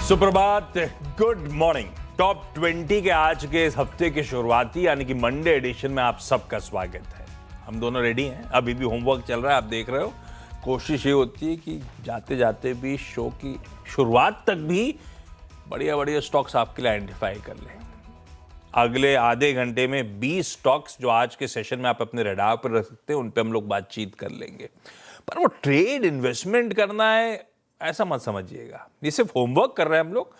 सुप्रभात, good morning. Top 20 के आज के इस हफ्ते के शुरुआती यानी कि मंडे एडिशन में आप सबका स्वागत है। हम दोनों रेडी हैं, अभी भी होमवर्क चल रहा है, आप देख रहे हो। कोशिश ये होती है कि जाते जाते भी शो की शुरुआत तक भी बढ़िया बढ़िया स्टॉक्स आपके लिए आइडेंटिफाई कर लें। अगले आधे घंटे में 20 स्टॉक्स जो आज के सेशन में आप अपने रडार पर रख सकते हैं, उन पे हम लोग बातचीत कर लेंगे। पर वो ट्रेड इन्वेस्टमेंट करना है ऐसा मत समझिएगा, ये सिर्फ होमवर्क कर रहे हैं हम लोग।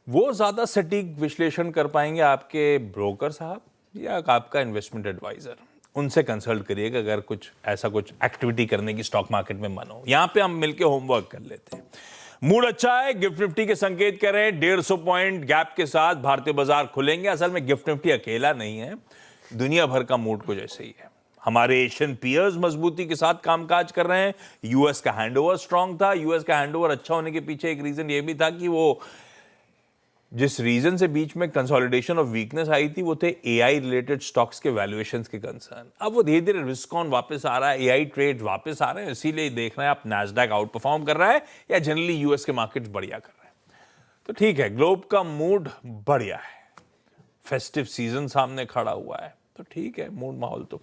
वो ज्यादा सटीक विश्लेषण कर पाएंगे आपके ब्रोकर साहब या आपका इन्वेस्टमेंट एडवाइजर। उनसे कंसल्ट करिएगा अगर कुछ ऐसा कुछ एक्टिविटी करने की स्टॉक मार्केट में मन हो। यहां पे हम मिलके होमवर्क कर लेते हैं। मूड अच्छा है, गिफ्ट निफ्टी के संकेत कर रहे हैं 150 पॉइंट गैप के साथ भारतीय बाजार खुलेंगे। असल में गिफ्ट निफ्टी अकेला नहीं है, दुनिया भर का मूड कुछ ऐसे ही है। हमारे एशियन पीयर्स मजबूती के साथ कामकाज कर रहे हैं। यूएस का हैंडओवर स्ट्रांग था। यूएस का हैंडओवर अच्छा होने के पीछे एक रीजन ये भी था कि वो जिस रीजन से बीच में कंसोलिडेशन ऑफ वीकनेस आई थी वो थे एआई रिलेटेड स्टॉक्स के वैल्यूएशंस के कंसर्न। अब वो धीरे धीरे रिस्क ऑन वापस आ रहा है, एआई ट्रेड वापस आ रहे हैं, इसीलिए देख रहे हैं आप नैस्डैक आउट परफॉर्म कर रहा है या जनरली यूएस के मार्केट बढ़िया कर रहे हैं। तो ठीक है, ग्लोब का मूड बढ़िया है, फेस्टिव सीजन सामने खड़ा हुआ है, तो ठीक है मूड माहौल। तो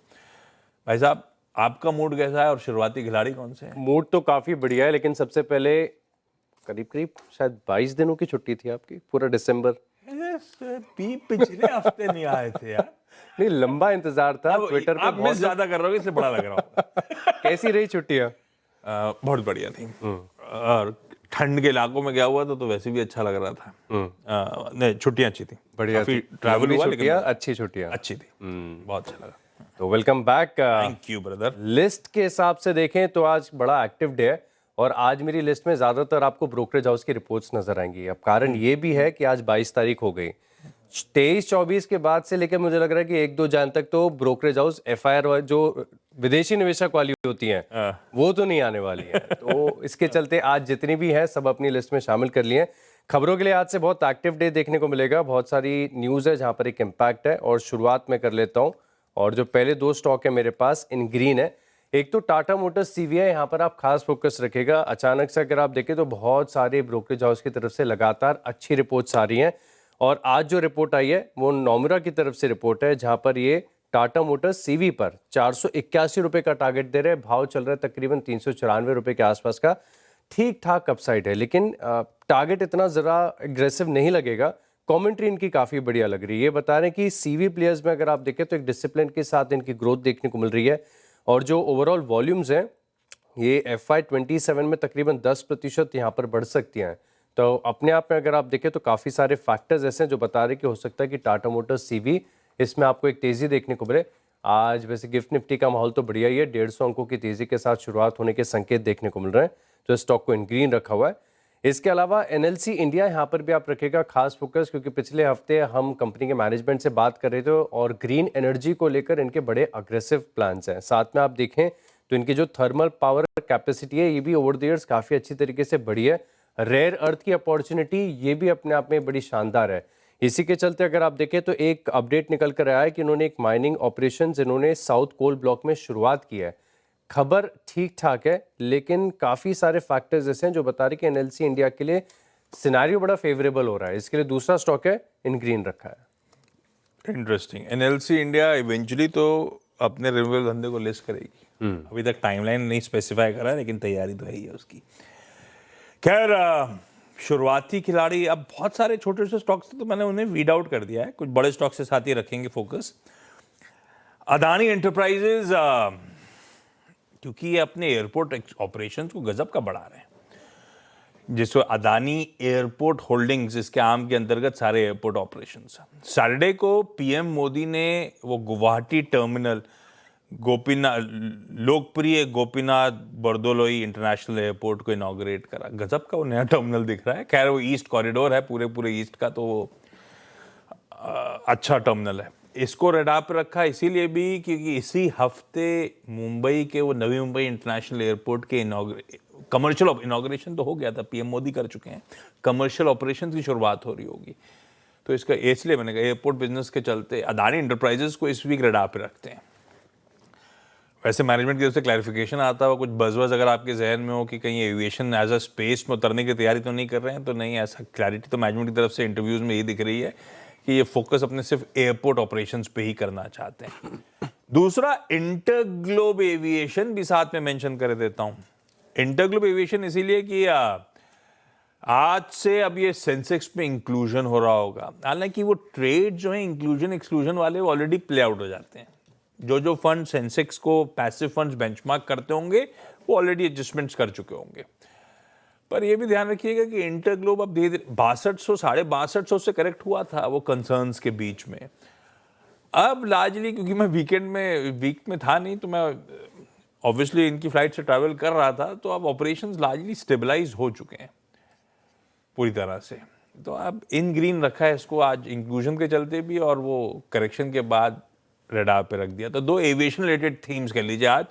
भाई साहब, आपका मूड कैसा है और शुरुआती खिलाड़ी कौन से हैं? मूड तो काफी बढ़िया है, लेकिन सबसे पहले करीब करीब शायद 22 दिनों की छुट्टी थी आपकी, पूरा दिसंबर। पिछले हफ्ते नहीं आए थे यार। नहीं, लंबा इंतजार था। ट्विटर पे आप मिस ज्यादा कर रहे हो, इसलिए बड़ा लग रहा होगा। कैसी रही छुट्टियां? बहुत बढ़िया थी। और ठंड के इलाकों में गया हुआ तो वैसे भी अच्छा लग रहा था। नहीं, छुट्टियां अच्छी थी, बढ़िया थी। ट्रैवल हुआ, लेकिन अच्छी छुट्टियां अच्छी थी, बहुत अच्छा लगा। तो welcome back. Thank you brother. List के हिसाब से देखें तो आज बड़ा एक्टिव डे है और आज मेरी लिस्ट में ज्यादातर आपको ब्रोकरेज हाउस की रिपोर्ट्स नजर आएंगी। अब कारण ये भी है कि आज 22 तारीख हो गई। 23-24 के बाद से लेकर मुझे लग रहा है कि 1-2 जान तक तो ब्रोकरेज हाउस एफआईआर जो विदेशी निवेशक वाली होती हैं वो तो नहीं आने वाली है। तो इसके चलते आज जितनी भी है सब अपनी लिस्ट में शामिल कर लिए। खबरों के लिए आज से बहुत एक्टिव डे देखने को मिलेगा, बहुत सारी न्यूज है जहां पर एक इम्पैक्ट है। और शुरुआत में कर लेता हूँ, और जो पहले 2 स्टॉक है मेरे पास इन ग्रीन है। एक तो टाटा मोटर्स सीवीआई, यहाँ पर आप खास फोकस रखेगा। अचानक से अगर आप देखें तो बहुत सारे ब्रोकरेज हाउस की तरफ से लगातार अच्छी रिपोर्ट्स आ रही हैं। और आज जो रिपोर्ट आई है वो नोमरा की तरफ से रिपोर्ट है, जहां पर ये टाटा मोटर्स सीवी पर 481 रुपए का टारगेट दे रहे हैं। भाव चल रहा है तकरीबन 394 रुपए के आसपास का। ठीक ठाक अपसाइड है, लेकिन टारगेट इतना जरा एग्रेसिव नहीं लगेगा। कमेंट्री इनकी काफी बढ़िया लग रही है। ये बता रहे हैं कि सीवी प्लेयर्स में अगर आप देखें तो एक डिसिप्लिन के साथ इनकी ग्रोथ देखने को मिल रही है। और जो ओवरऑल वॉल्यूम्स हैं ये FY27 में तकरीबन 10% यहाँ पर बढ़ सकती हैं। तो अपने आप में अगर आप देखें तो काफ़ी सारे फैक्टर्स ऐसे हैं जो बता रहे कि हो सकता है कि टाटा मोटर्स सीवी इसमें आपको एक तेज़ी देखने को मिले। आज वैसे गिफ्ट निफ्टी का माहौल तो बढ़िया ही है, 150 अंकों की तेज़ी के साथ शुरुआत होने के संकेत देखने को मिल रहे हैं, तो स्टॉक को इन ग्रीन रखा हुआ है। इसके अलावा एनएलसी इंडिया यहाँ पर भी आप रखेगा खास फोकस, क्योंकि पिछले हफ्ते हम कंपनी के मैनेजमेंट से बात कर रहे थे और ग्रीन एनर्जी को लेकर इनके बड़े अग्रेसिव प्लान्स हैं। साथ में आप देखें तो इनकी जो थर्मल पावर कैपेसिटी है ये भी ओवर द ईयर्स काफ़ी अच्छी तरीके से बढ़ी है। रेयर अर्थ की अपॉर्चुनिटी ये भी अपने आप में बड़ी शानदार है। इसी के चलते अगर आप देखें तो एक अपडेट निकल कर आया है कि इन्होंने एक माइनिंग ऑपरेशन इन्होंने साउथ कोल ब्लॉक में शुरुआत की है। खबर ठीक ठाक है, लेकिन काफ़ी सारे फैक्टर्स ऐसे हैं जो बता रहे कि एनएलसी इंडिया के लिए सिनेरियो बड़ा फेवरेबल हो रहा है। इसके लिए दूसरा स्टॉक है इन ग्रीन रखा है। इंटरेस्टिंग। एनएलसी इंडिया इवेंचुअली तो अपने रिन्यूएबल धंधे को लिस्ट करेगी। अभी तक टाइमलाइन नहीं स्पेसिफाई करा, लेकिन तैयारी तो है ही है उसकी। खैर, शुरुआती खिलाड़ी, अब बहुत सारे छोटे छोटे स्टॉक्स तो मैंने उन्हें वीड आउट कर दिया है, कुछ बड़े स्टॉक से साथ ही रखेंगे फोकस। अदानी एंटरप्राइजेज, क्योंकि ये अपने एयरपोर्ट ऑपरेशंस को गजब का बढ़ा रहे हैं, जिसको अदानी एयरपोर्ट होल्डिंग्स, इसके आम के अंतर्गत सारे एयरपोर्ट ऑपरेशंस। सैटरडे को पीएम मोदी ने वो गुवाहाटी टर्मिनल लोकप्रिय गोपीनाथ बरदोलोई इंटरनेशनल एयरपोर्ट को इनॉग्रेट करा। गजब का वो नया टर्मिनल दिख रहा है। खैर, वो ईस्ट कॉरिडोर है, पूरे ईस्ट का, तो वो अच्छा टर्मिनल है। इसको रडार पर रखा इसीलिए भी क्योंकि इसी हफ्ते मुंबई के वो नवी मुंबई इंटरनेशनल एयरपोर्ट के कमर्शियल इनॉग्रेशन तो हो गया था, पीएम मोदी कर चुके हैं। कमर्शियल ऑपरेशन की शुरुआत हो रही होगी, तो इसका इसलिए मैंने कहा एयरपोर्ट बिजनेस के चलते अदानी एंटरप्राइजेस को इस वीक रडार पर रखते हैं। वैसे मैनेजमेंट की तरफ से क्लैरिफिकेशन आता हो, कुछ बज़ अगर आपके जहन में हो कि कहीं एविएशन एज अ स्पेस में उतरने की तैयारी तो नहीं कर रहे हैं, तो नहीं, ऐसा क्लैरिटी तो मैनेजमेंट की तरफ से इंटरव्यूज में यही दिख रही है कि ये फोकस अपने सिर्फ एयरपोर्ट ऑपरेशंस पे ही करना चाहते हैं। दूसरा, इंटरग्लोब एविएशन भी साथ में मेंशन कर देता हूं। इंटरग्लोब एविएशन इसीलिए कि आज से अब ये सेंसेक्स में इंक्लूजन हो रहा होगा। हालांकि वो ट्रेड जो है इंक्लूजन एक्सक्लूजन वाले वो ऑलरेडी प्ले आउट हो जाते हैं। जो फंड सेंसेक्स को पैसिव फंड्स बेंचमार्क करते होंगे वो ऑलरेडी एडजस्टमेंट्स कर चुके होंगे। पर ये भी ध्यान रखिएगा कि इंटरग्लोब अब धीरे धीरे 6200 6250 से करेक्ट हुआ था वो कंसर्न्स के बीच में। अब लार्जली क्योंकि मैं वीक में था नहीं, तो मैं ऑब्वियसली इनकी फ्लाइट से ट्रैवल कर रहा था, तो अब ऑपरेशंस लार्जली स्टेबलाइज हो चुके हैं पूरी तरह से। तो अब इन ग्रीन रखा है इसको आज इंक्लूजन के चलते भी, और वो करेक्शन के बाद रडार पे रख दिया। तो दो एविएशन रिलेटेड थीम्स कह लीजिए आज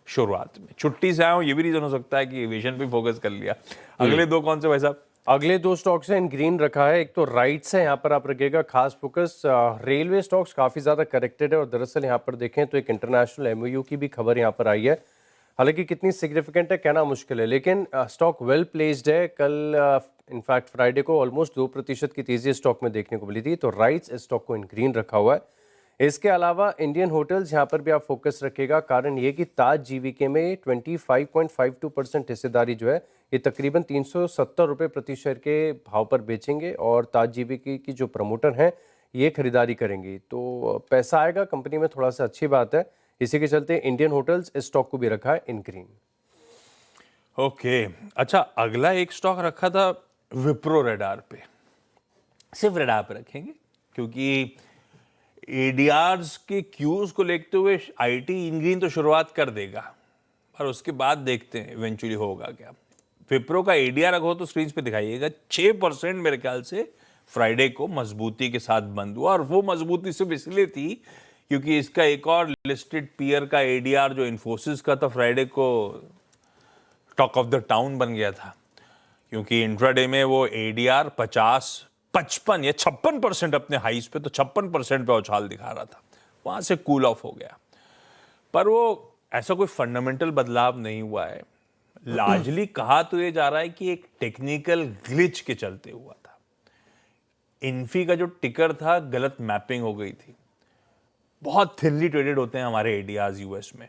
शुरुआत में। छुट्टी से आया हूं, ये भी रीजन हो सकता है कि एविएशन पे फोकस कर लिया। अगले दो कौन से भाई साहब? अगले दो स्टॉक्स हैं इन ग्रीन रखा है। एक तो राइट्स है, यहाँ पर आप रखिएगा खास फोकस। रेलवे स्टॉक्स काफी ज्यादा करेक्टेड है, और दरअसल यहाँ पर देखें तो एक इंटरनेशनल एमओयू की भी खबर यहाँ पर आई है। हालांकि कितनी सिग्निफिकेंट है कहना मुश्किल है, लेकिन स्टॉक वेल प्लेस्ड है। कल इनफैक्ट फ्राइडे को ऑलमोस्ट 2% की तेजी स्टॉक में देखने को मिली थी, तो राइट्स इस स्टॉक को इन ग्रीन रखा हुआ है। इसके अलावा इंडियन होटल्स यहाँ पर भी आप फोकस रखिएगा, कारण ये कि ताज जीवीके में 25.52% हिस्सेदारी जो है ये तकरीबन 370 रुपये प्रति शेयर के भाव पर बेचेंगे, और ताज जीवीके की जो प्रमोटर हैं ये खरीदारी करेंगी। तो पैसा आएगा कंपनी में, थोड़ा सा अच्छी बात है। इसी के चलते इंडियन होटल्स इस स्टॉक को भी रखा है इन ग्रीन। ओके, अच्छा, अगला एक स्टॉक रखा था विप्रो रडार पे। सिर्फ रडार पे रखेंगे क्योंकि एडीआर्स के क्यूज को लेते हुए आईटी इन ग्रीन तो शुरुआत कर देगा, पर उसके बाद देखते हैं इवेंचुअली होगा क्या। विप्रो का एडीआर रखो तो स्क्रीन पे दिखाइएगा 6% मेरे ख्याल से फ्राइडे को मजबूती के साथ बंद हुआ, और वो मजबूती सिर्फ इसलिए थी क्योंकि इसका एक और लिस्टेड पीयर का एडीआर जो इन्फोसिस का था फ्राइडे को टॉक ऑफ द टाउन बन गया था, क्योंकि इंट्राडे में वो एडीआर 55 या 56% अपने हाइस पे, तो 56% पे उछाल दिखा रहा था, वहां से कूल ऑफ हो गया। पर वो ऐसा कोई फंडामेंटल बदलाव नहीं हुआ है। लार्जली कहा तो ये जा रहा है कि एक टेक्निकल ग्लिच के चलते हुआ था। इन्फी का जो टिकर था गलत मैपिंग हो गई थी। बहुत थिनली ट्रेडेड होते हैं हमारे एडीआर्स यूएस में।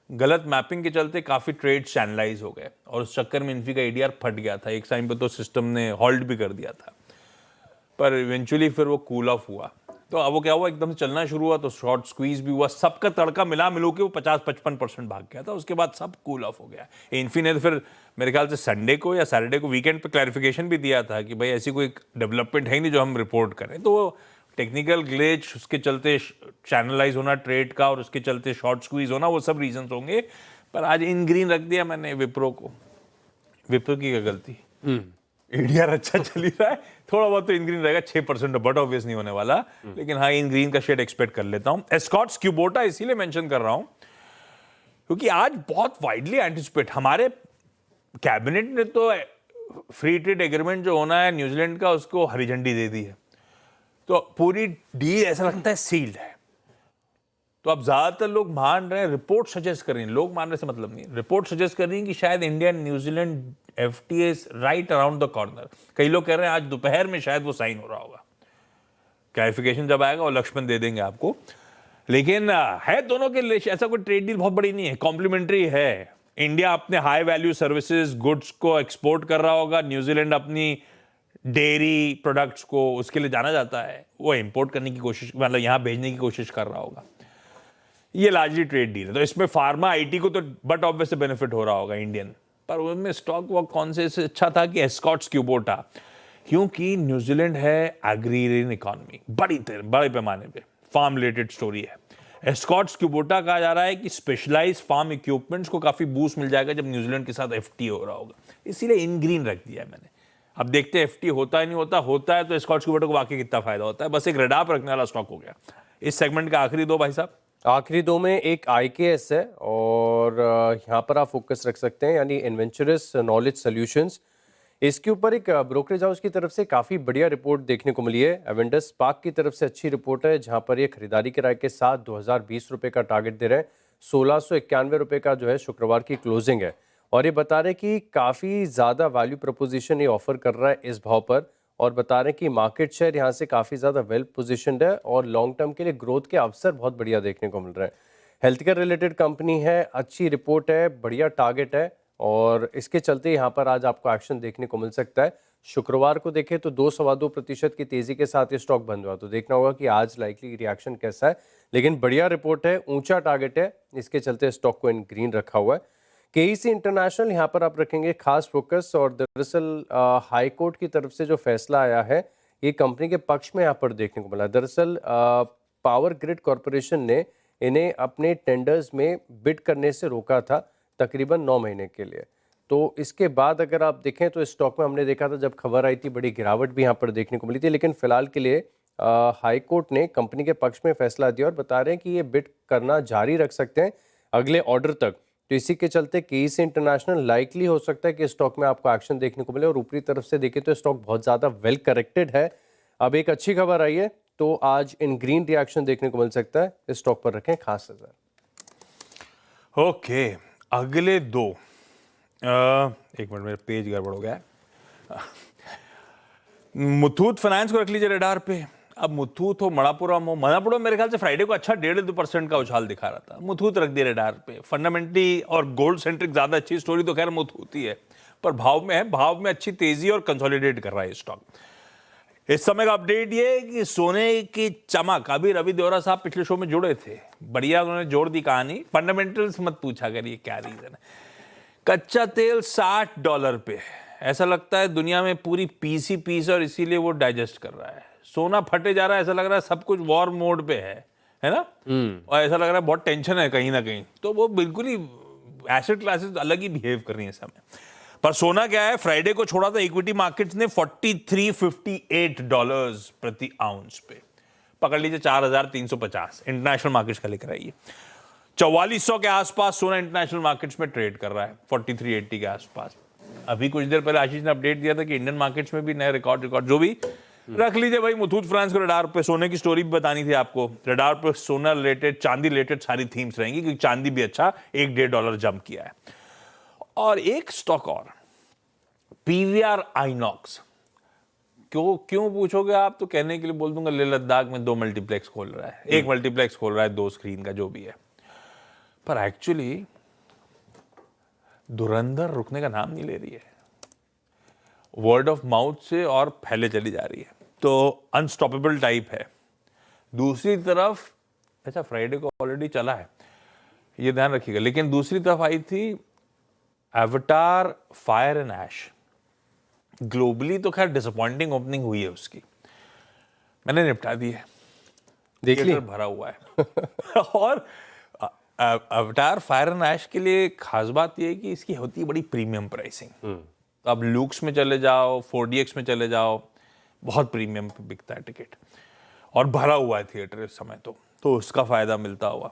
गलत मैपिंग के चलते काफी ट्रेड चैनलाइज हो गए, और उस चक्कर में इन्फी का एडीआर फट गया था। एक टाइम पे तो सिस्टम ने हॉल्ट भी कर दिया था, पर इवेंचुअली फिर वो कूल ऑफ हुआ। तो अब वो क्या हुआ, एकदम से चलना शुरू हुआ तो शॉर्ट स्क्वीज भी हुआ, सबका तड़का मिलू के वो 50-55% भाग गया था। उसके बाद सब कूल ऑफ हो गया। इन्फी ने तो फिर मेरे ख्याल से संडे को या सैटरडे को वीकेंड पे क्लैरिफिकेशन भी दिया था कि भाई ऐसी कोई डेवलपमेंट है नहीं जो हम रिपोर्ट करें। तो वो टेक्निकल ग्लिच, उसके चलते चैनलाइज होना ट्रेड का, और उसके चलते शॉर्ट स्क्वीज होना, वो सब रीजन होंगे। पर आज इन ग्रीन रख दिया मैंने विप्रो को। विप्रो की क्या गलती, एडीआर अच्छा चल ही रहा है, थोड़ा बहुत तो इन ग्रीन रहेगा। 6% बट ऑब्वियस नहीं होने वाला, लेकिन हाँ इन ग्रीन का शेड एक्सपेक्ट कर लेता हूं। एस्कॉर्ट्स क्यूबोटा इसीलिए मेंशन कर रहा हूं क्योंकि आज बहुत वाइडली एंटिसिपेट, हमारे कैबिनेट ने तो फ्री ट्रेड एग्रीमेंट जो होना है न्यूजीलैंड का उसको हरी झंडी दे दी है, तो पूरी डील ऐसा लगता है सील्ड है। तो अब ज्यादातर लोग मान रहे हैं, रिपोर्ट सजेस्ट कर रही हैं, लोग मान रहे से मतलब नहीं, रिपोर्ट सजेस्ट कर रही हैं कि शायद India New Zealand FTA right around the corner. कई लोग कह रहे हैं आज दोपहर में शायद वो साइन हो रहा होगा। क्लैरिफिकेशन जब आएगा और लक्ष्मण दे देंगे आपको। लेकिन है दोनों के लिए ऐसा कोई ट्रेड डील बहुत बड़ी नहीं है, कॉम्प्लीमेंट्री है। इंडिया अपने हाई वैल्यू सर्विसेज गुड्स को एक्सपोर्ट कर रहा होगा, न्यूजीलैंड अपनी डेयरी प्रोडक्ट्स को, उसके लिए जाना जाता है, वो इंपोर्ट करने की कोशिश, मतलब यहाँ भेजने की कोशिश कर रहा होगा। ये लार्जली ट्रेड डील है, तो इसमें फार्मा आईटी को तो बट ऑब्वियस से बेनिफिट हो रहा होगा इंडियन। पर उनमें स्टॉक वो कौन से अच्छा था कि एस्कॉर्ट्स क्यूबोटा, क्योंकि न्यूजीलैंड है एग्रीरियन इकोनॉमी, बड़े पैमाने पे फार्म रिलेटेड स्टोरी है। एस्कॉर्ट्स क्यूबोटा कहा जा रहा है कि स्पेशलाइज्ड फार्म इक्विपमेंट्स को काफी बूस्ट मिल जाएगा जब न्यूजीलैंड के साथ एफटीए हो रहा होगा, इसीलिए इन ग्रीन रख दिया है मैंने। अब देखते हैं एफटीए होता है नहीं होता है तो एस्कॉर्ट्स क्यूबोटा को वाकई कितना फायदा होता है। बस एक रडार पर रखने वाला स्टॉक हो गया। इस सेगमेंट का आखिरी दो भाई साहब, आखिरी दो में एक IKS है, और यहाँ पर आप फोकस रख सकते हैं, यानी इन्वेंचरस नॉलेज सॉल्यूशंस। इसके ऊपर एक ब्रोकरेज हाउस की तरफ से काफ़ी बढ़िया रिपोर्ट देखने को मिली है। एवेंडस स्पार्क की तरफ से अच्छी रिपोर्ट है, जहाँ पर ये खरीदारी किराए के साथ 2020 रुपये का टारगेट दे रहे हैं। ₹1691 का जो है शुक्रवार की क्लोजिंग है। और ये बता रहे हैं कि काफ़ी ज़्यादा वैल्यू प्रपोजिशन ये ऑफर कर रहा है इस भाव पर, और बता रहे हैं कि मार्केट शेयर यहाँ से काफ़ी ज़्यादा वेल पोजिशनड है और लॉन्ग टर्म के लिए ग्रोथ के अवसर बहुत बढ़िया देखने को मिल रहे हैं। हेल्थ केयर रिलेटेड कंपनी है, अच्छी रिपोर्ट है, बढ़िया टारगेट है, और इसके चलते यहाँ पर आज आपको एक्शन देखने को मिल सकता है। शुक्रवार को देखें तो 2-2.25% की तेजी के साथ ये स्टॉक बंद हुआ, तो देखना होगा कि आज लाइकली रिएक्शन कैसा है। लेकिन बढ़िया रिपोर्ट है, ऊंचा टारगेट है, इसके चलते स्टॉक को इन ग्रीन रखा हुआ है। केईसी इंटरनेशनल यहाँ पर आप रखेंगे खास फोकस, और दरअसल हाई कोर्ट की तरफ से जो फैसला आया है ये कंपनी के पक्ष में यहाँ पर देखने को मिला। दरअसल पावर ग्रिड कॉरपोरेशन ने इन्हें अपने टेंडर्स में बिड करने से रोका था तकरीबन 9 महीने के लिए। तो इसके बाद अगर आप देखें तो इस स्टॉक में हमने देखा था, जब खबर आई थी बड़ी गिरावट भी यहाँ पर देखने को मिली थी, लेकिन फिलहाल के लिए हाई कोर्ट ने कंपनी के पक्ष में फैसला दिया और बता रहे हैं कि ये बिड करना जारी रख सकते हैं अगले ऑर्डर तक। तो इसी के चलते केईसी इंटरनेशनल लाइकली हो सकता है कि स्टॉक में आपको एक्शन देखने को मिले, और ऊपरी तरफ से देखें तो स्टॉक बहुत ज़्यादा वेल करेक्टेड है। अब एक अच्छी खबर आई है तो आज इन ग्रीन रिएक्शन देखने को मिल सकता है, इस स्टॉक पर रखें खास नजर। ओके, अगले दो एक मिनट, मेरा पेज गड़बड़ हो गया है। मुथूट फाइनेंस को रख लीजिए रडार पे। अब मुथूट हो, मणापुरम हो, मणापुरम मेरे ख्याल से फ्राइडे को अच्छा 1.5-2% का उछाल दिखा रहा था, मुथूट रख दिया रडार पे। फंडामेंटली और गोल्ड सेंट्रिक ज्यादा अच्छी स्टोरी तो खैर मुथूट ही है, पर भाव में है, भाव में अच्छी तेजी और कंसोलिडेट कर रहा है स्टॉक। इस समय का अपडेट ये है कि सोने की चमक, अभी रवि देवरा साहब पिछले शो में जुड़े थे, बढ़िया उन्होंने जोड़ दी कहानी। फंडामेंटल्स मत पूछा करिए क्या रीजन है। कच्चा तेल $60 पे, ऐसा लगता है दुनिया में पूरी पीसी पीस, और इसीलिए वो डाइजेस्ट कर रहा है। सोना फटे जा रहा है, ऐसा लग रहा है सब कुछ वॉर मोड पे है ना। और ऐसा लग रहा है बहुत टेंशन है कहीं ना कहीं, तो वो बिल्कुल ही एसेट क्लासेस अलग ही बिहेव कर रही है इस समय। पर सोना क्या है, फ्राइडे को छोड़ा था इक्विटी मार्केट्स ने $4358 प्रति आउंस पे, पकड़ लीजिए 4350 इंटरनेशनल मार्केट्स का लेकर आइए। 4400 के आसपास सोना इंटरनेशनल मार्केट्स में ट्रेड कर रहा है, 4380 के आसपास। अभी कुछ देर पहले आशीष ने अपडेट दिया था कि इंडियन मार्केट्स में भी नए रिकॉर्ड जो भी रख लीजिए भाई। मुथूट फाइनेंस को रडार पे, सोने की स्टोरी भी बतानी थी आपको। रडार पे सोना रिलेटेड, चांदी रिलेटेड सारी थीम्स रहेंगी, क्योंकि चांदी भी अच्छा $1-1.5 जंप किया है। और एक स्टॉक और, पीवीआर आइनॉक्स। क्यों पूछोगे आप, तो कहने के लिए बोल दूंगा लेह लद्दाख में 2 मल्टीप्लेक्स खोल रहा है, एक मल्टीप्लेक्स खोल रहा है 2 स्क्रीन का, जो भी है। पर एक्चुअली धुरंधर रुकने का नाम नहीं ले रही है, वर्ड ऑफ माउथ से और फैले चली जा रही है, तो अनस्टॉपेबल टाइप है। दूसरी तरफ, अच्छा फ्राइडे को ऑलरेडी चला है, ये ध्यान रखिएगा। लेकिन दूसरी तरफ आई थी avatar fire and ash. Globally तो खैर डिसअपॉइंटिंग ओपनिंग हुई है उसकी, मैंने निपटा दी है, देख ली, भरा हुआ है। और अवतार फायर एंड ऐश के लिए खास बात यह है कि इसकी होती है बड़ी प्रीमियम प्राइसिंग। तो अब लुक्स में चले जाओ, 4DX में चले जाओ, बहुत प्रीमियम पे बिकता है टिकट, और भरा हुआ है थिएटर इस समय, तो उसका फायदा मिलता हुआ।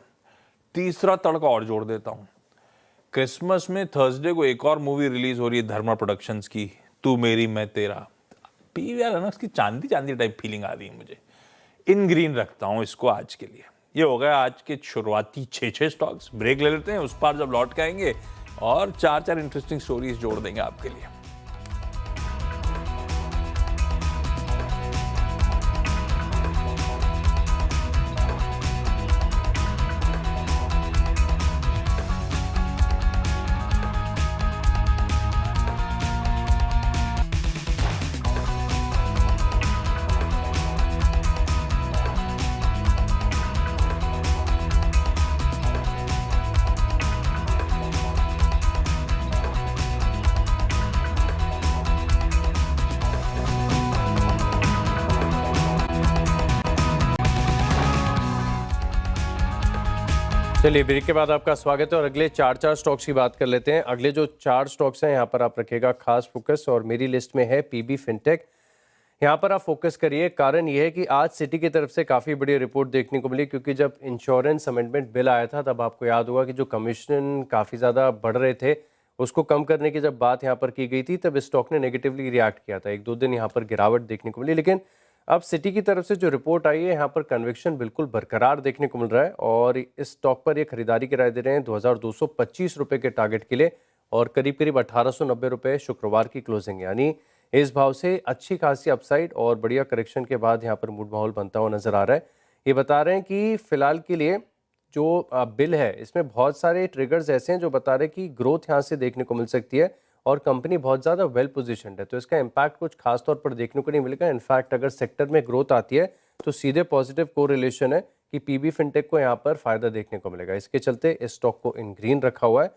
तीसरा तड़का और जोड़ देता हूं, क्रिसमस में थर्सडे को एक और मूवी रिलीज हो रही है धर्मा प्रोडक्शंस की, तू मेरी मैं तेरा। पीवीआर है ना, उसकी चांदी चांदी टाइप फीलिंग आ रही है मुझे। इन ग्रीन रखता हूं इसको आज के लिए। ये हो गया आज के शुरुआती 6 स्टॉक्स। ब्रेक ले लेते हैं, उस पार जब लौट के आएंगे और 4 इंटरेस्टिंग स्टोरीज जोड़ देंगे आपके लिए। चलिए ब्रेक के बाद आपका स्वागत है, और अगले 4 स्टॉक्स की बात कर लेते हैं। अगले जो 4 स्टॉक्स हैं यहाँ पर आप रखिएगा खास फोकस, और मेरी लिस्ट में है पीबी फिनटेक। यहाँ पर आप फोकस करिए, कारण ये है कि आज सिटी की तरफ से काफ़ी बड़ी रिपोर्ट देखने को मिली, क्योंकि जब इंश्योरेंस अमेंडमेंट बिल आया था तब आपको याद होगा कि जो कमीशन काफ़ी ज़्यादा बढ़ रहे थे उसको कम करने की जब बात यहाँ पर की गई थी, तब स्टॉक ने नेगेटिवली रिएक्ट किया था। 1-2 दिन यहाँ पर गिरावट देखने को मिली, लेकिन अब सिटी की तरफ से जो रिपोर्ट आई है, यहाँ पर कन्विक्शन बिल्कुल बरकरार देखने को मिल रहा है और इस स्टॉक पर ये खरीदारी की राय दे रहे हैं 2225 रुपए के टारगेट के लिए और करीब करीब 1890 रुपए शुक्रवार की क्लोजिंग, यानी इस भाव से अच्छी खासी अपसाइड और बढ़िया करेक्शन के बाद यहाँ पर मूड माहौल बनता हुआ नजर आ रहा है। ये बता रहे हैं कि फिलहाल के लिए जो बिल है इसमें बहुत सारे ट्रिगर्स ऐसे हैं जो बता रहे हैं कि ग्रोथ यहाँ से देखने को मिल सकती है और कंपनी बहुत ज़्यादा वेल पोजीशनड है, तो इसका इम्पैक्ट कुछ खास तौर पर देखने को नहीं मिलेगा। इनफैक्ट अगर सेक्टर में ग्रोथ आती है तो सीधे पॉजिटिव कोरिलेशन है कि पीबी फिनटेक को यहाँ पर फायदा देखने को मिलेगा। इसके चलते इस स्टॉक को इन ग्रीन रखा हुआ है।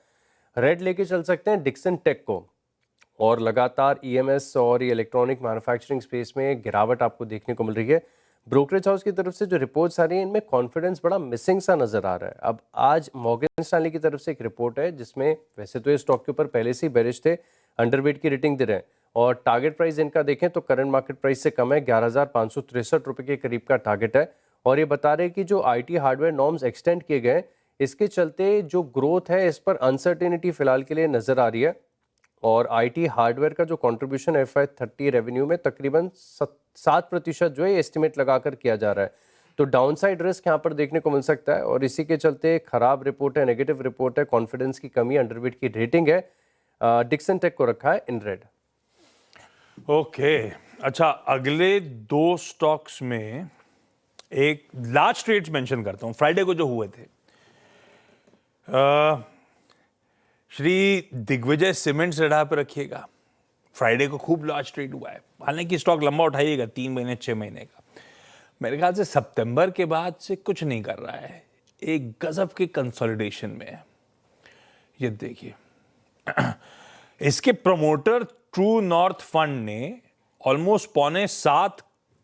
रेड लेके चल सकते हैं डिक्सन टेक को, और लगातार ईएमएस और ये इलेक्ट्रॉनिक मैन्युफैक्चरिंग स्पेस में गिरावट आपको देखने को मिल रही है। ब्रोकरेज हाउस की तरफ से जो रिपोर्ट्स आ रही हैं इनमें कॉन्फिडेंस बड़ा मिसिंग सा नजर आ रहा है। अब आज मॉर्गन स्टैनली की तरफ से एक रिपोर्ट है जिसमें वैसे तो ये स्टॉक के ऊपर पहले से ही बेरिश थे, अंडरवेट की रेटिंग दे रहे हैं और टारगेट प्राइस इनका देखें तो करंट मार्केट प्राइस से कम है, 11,563 रुपए के करीब का टारगेट है। और ये बता रहे हैं कि जो आईटी हार्डवेयर नॉर्म्स एक्सटेंड किए गए इसके चलते जो ग्रोथ है इस पर अनसर्टेनिटी फिलहाल के लिए नजर आ रही है और आईटी हार्डवेयर का जो कंट्रीब्यूशन FY30 रेवेन्यू में तकरीबन 7% जो है एस्टिमेट लगाकर किया जा रहा है, तो डाउनसाइड रिस्क यहाँ पर देखने को मिल सकता है और इसी के चलते खराब रिपोर्ट है, नेगेटिव रिपोर्ट है, कॉन्फिडेंस की कमी, अंडरवेट की रेटिंग है। डिक्सन टेक को रखा है इन रेड। ओके अच्छा, अगले दो स्टॉक्स में एक लार्ज ट्रेड्स मेंशन करता हूं फ्राइडे को जो हुए थे। श्री दिग्विजय सीमेंट्स रेडा पे रखिएगा, फ्राइडे को खूब लार्ज ट्रेड हुआ है, हालांकि स्टॉक लंबा उठाइएगा 3 महीने 6 महीने का। मेरे ख्याल से सितंबर के बाद से कुछ नहीं कर रहा है, एक गजब के कंसोलिडेशन में है। ये देखिए इसके प्रमोटर ट्रू नॉर्थ फंड ने ऑलमोस्ट 6.25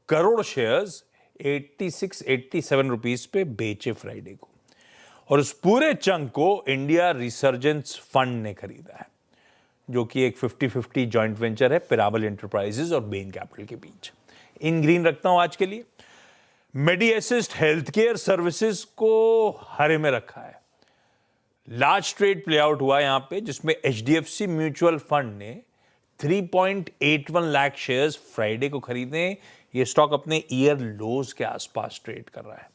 करोड़ शेयर्स 86-87 रुपीस पे बेचे फ्राइडे को, और उस पूरे चंक को इंडिया रिसर्जेंस फंड ने खरीदा है जो कि एक 50-50 जॉइंट वेंचर है पिरामल एंटरप्राइजेज और बेन कैपिटल के बीच। इन ग्रीन रखता हूं आज के लिए। मेडी असिस्ट हेल्थ केयर सर्विसेज को हरे में रखा है। लार्ज ट्रेड प्ले आउट हुआ यहां पे जिसमें HDFC म्यूचुअल फंड ने 3.81 लाख शेयर्स फ्राइडे को खरीदे। ये स्टॉक अपने ईयर लोज के आसपास ट्रेड कर रहा है।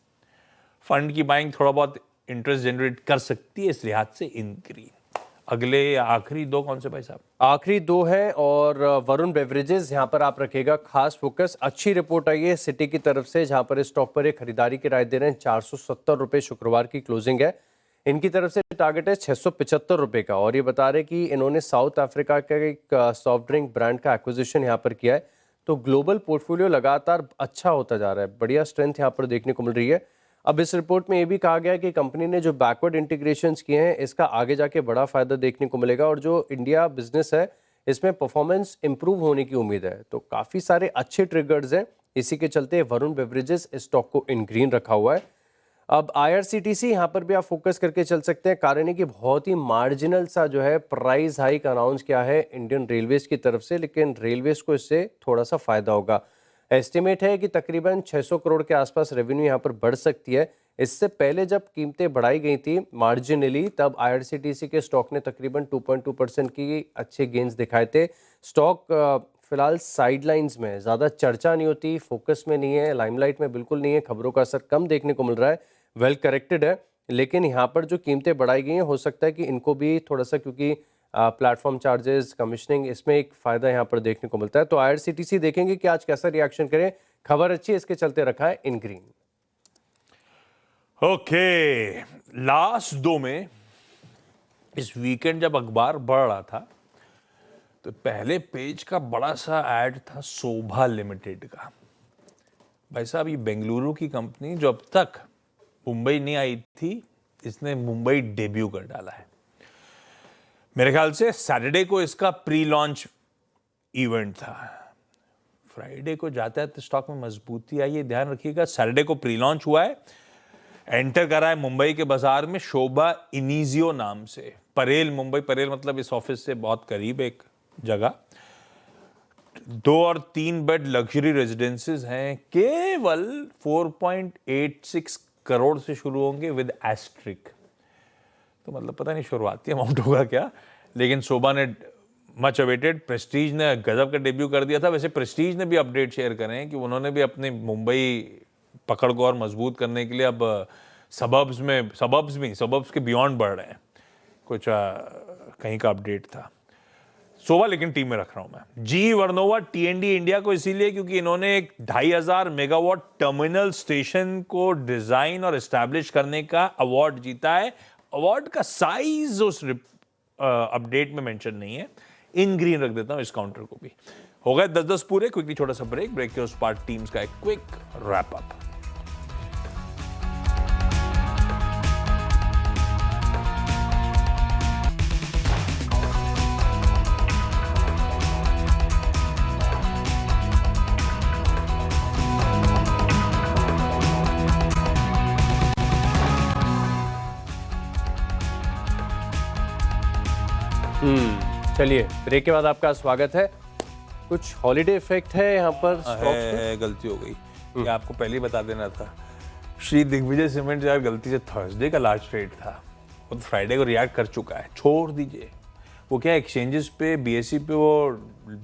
फंड की बाइंग थोड़ा बहुत इंटरेस्ट जनरेट कर सकती है, इस लिहाज से इन ग्रीन। अगले आखिरी दो कौन से भाई साहब? आखिरी दो है और वरुण बेवरेजेस यहाँ पर आप रखेगा खास फोकस। अच्छी रिपोर्ट आई है सिटी की तरफ से जहाँ पर इस स्टॉक पर एक खरीदारी की राय दे रहे हैं। 470 रुपए शुक्रवार की क्लोजिंग है। इनकी तरफ से टारगेट है 675 रुपए का और ये बता रहे कि इन्होंने साउथ अफ्रीका का एक सॉफ्ट ड्रिंक ब्रांड का एक्विजिशन यहाँ पर किया है, तो ग्लोबल पोर्टफोलियो लगातार अच्छा होता जा रहा है, बढ़िया स्ट्रेंथ यहाँ पर देखने को मिल रही है। अब इस रिपोर्ट में ये भी कहा गया है कि कंपनी ने जो बैकवर्ड इंटीग्रेशंस किए हैं इसका आगे जाके बड़ा फायदा देखने को मिलेगा और जो इंडिया बिजनेस है इसमें परफॉर्मेंस इंप्रूव होने की उम्मीद है, तो काफ़ी सारे अच्छे ट्रिगर्स हैं। इसी के चलते वरुण बेवरेजेस इस स्टॉक को इन ग्रीन रखा हुआ है। अब IRCTC यहाँ पर भी आप फोकस करके चल सकते हैं, कारण है कि बहुत ही मार्जिनल सा जो है प्राइस हाइक अनाउंस किया है इंडियन रेलवेज की तरफ से, लेकिन रेलवेज को इससे थोड़ा सा फायदा होगा। एस्टिमेट है कि तकरीबन 600 करोड़ के आसपास रेवेन्यू यहाँ पर बढ़ सकती है। इससे पहले जब कीमतें बढ़ाई गई थी मार्जिनली तब IRCTC के स्टॉक ने तकरीबन 2.2% की अच्छे गेंस दिखाए थे। स्टॉक फिलहाल साइडलाइंस में, ज़्यादा चर्चा नहीं होती, फोकस में नहीं है, लाइमलाइट में बिल्कुल नहीं है, खबरों का असर कम देखने को मिल रहा है, वेल करेक्टेड है। लेकिन यहाँ पर जो कीमतें बढ़ाई गई हैं हो सकता है कि इनको भी थोड़ा सा, क्योंकि प्लेटफॉर्म चार्जेस, कमीशनिंग, इसमें एक फायदा यहाँ पर देखने को मिलता है। तो IRCTC देखेंगे कि आज कैसा रिएक्शन करें। खबर अच्छी है, इसके चलते रखा है इन ग्रीन। ओके, लास्ट दो में इस वीकेंड जब अखबार बढ़ रहा था तो पहले पेज का बड़ा सा ऐड था शोभा लिमिटेड का। भाई साहब, ये बेंगलुरु की कंपनी जो अब तक मुंबई नहीं आई थी, इसने मुंबई डेब्यू कर डाला है। मेरे ख्याल से सैटरडे को इसका प्री लॉन्च इवेंट था। फ्राइडे को जाता है तो स्टॉक में मजबूती आई है, ध्यान रखिएगा। सैटरडे को प्री लॉन्च हुआ है, एंटर करा है मुंबई के बाजार में शोभा इनिजियो नाम से। परेल, मुंबई परेल मतलब इस ऑफिस से बहुत करीब एक जगह। 2 और 3 बेड लग्जरी रेजिडेंसेस हैं, केवल 4.86 करोड़ से शुरू होंगे विद एस्ट्रिक। तो मतलब पता नहीं शुरुआती अमाउंट होगा क्या, लेकिन शोभा ने मच अवेटेड प्रेस्टीज ने गजब का डेब्यू कर दिया था। वैसे प्रेस्टीज ने भी अपडेट शेयर करे हैं कि उन्होंने भी अपने मुंबई पकड़ को और मजबूत करने के लिए अब सबब्स के बियॉन्ड बढ़ रहे हैं। कुछ कहीं का अपडेट था। सोवा लेकिन टीम में रख रहा हूं मैं। जी वर्नोवा टीएनडी इंडिया को इसीलिए क्योंकि इन्होंने एक 2500 मेगावाट टर्मिनल स्टेशन को डिजाइन और एस्टैब्लिश करने का अवार्ड जीता है। अवार्ड का साइज उस अपडेट में मेंशन नहीं है। इन ग्रीन रख देता हूं इस काउंटर को भी। हो गए 10-10 पूरे। क्विकली छोटा सा ब्रेक के उस पार्ट टीम्स का एक क्विक रैप अप। चलिए ब्रेक के बाद आपका स्वागत है। कुछ हॉलीडे इफेक्ट है यहाँ पर स्टॉक्स में? है, गलती हो गई। ये आपको पहले ही बता देना था। श्री दिग्विजय सीमेंट यार गलती से थर्सडे का लास्ट ट्रेड था, वो तो फ्राइडे को रिएक्ट कर चुका है। छोड़ दीजिए। वो क्या एक्सचेंजेस पे बीएसई पे वो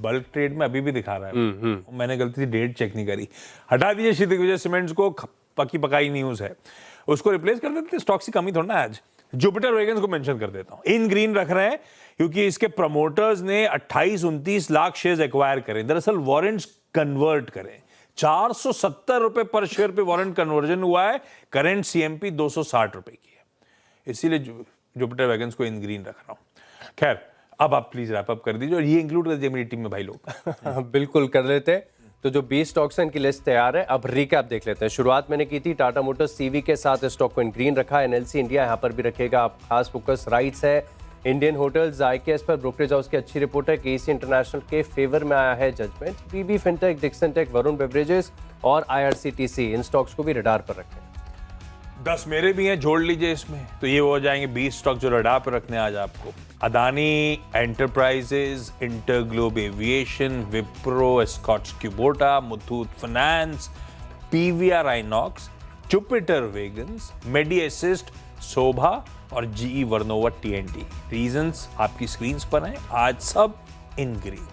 बल्क ट्रेड में अभी भी दिखा रहा है। मैंने गलती से डेट चेक नहीं करी। हटा दीजिए श्री दिग्विजय सीमेंट्स को, पकी पकाई न्यूज है। उसको रिप्लेस कर देते। स्टॉक्स की कमी थोड़ा आज। जुपिटर वेगन्स को मेंशन कर देता हूं। इन ग्रीन रख रहे हैं क्योंकि इसके प्रमोटर्स ने 28-29 लाख शेयर्स एक्वायर करे। दरअसल वारंट्स कन्वर्ट करें। 470 रुपए पर शेयर पे वारंट कन्वर्जन हुआ है। करंट सीएमपी 260 रुपए की है, इसीलिए जुपिटर वेगन्स को इन ग्रीन रख रहा हूं। खैर अब आप प्लीज रैप अप कर दीजिए और ये इंक्लूड कर दीजिए मेरी टीम में भाई लोग। बिल्कुल कर लेते हैं। तो जो 20 स्टॉक्स हैं, इनकी लिस्ट तैयार है। अब रिकैप देख लेते हैं। शुरुआत मैंने की थी टाटा मोटर्स सीवी के साथ, स्टॉक को इन ग्रीन रखा। एनएलसी इंडिया यहाँ पर भी रखेगा। आप खास फोकस राइट्स है। इंडियन होटल्स आईकेएस पर ब्रोकरेज हाउस की अच्छी रिपोर्ट है। केसी इंटरनेशनल के फेवर में आया है judgement. PB fintech, Dixon tech, Varun beverages और आईआरसीटीसी, इन स्टॉक्स को भी रडार पर रखें। 10 मेरे भी हैं, जोड़ लीजिए इसमें, तो ये हो जाएंगे 20 स्टॉक जो रडार पर रखने आज आपको। Adani Enterprises, InterGlobe Aviation, Wipro, Escorts Kubota, Muthoot Finance, PVR INOX, Jupiter Wagons, Medi Assist, Sobha और जीई वर्नोवा टीएनडी। रीजंस आपकी स्क्रीन्स पर हैं। आज सब इन ग्रीन।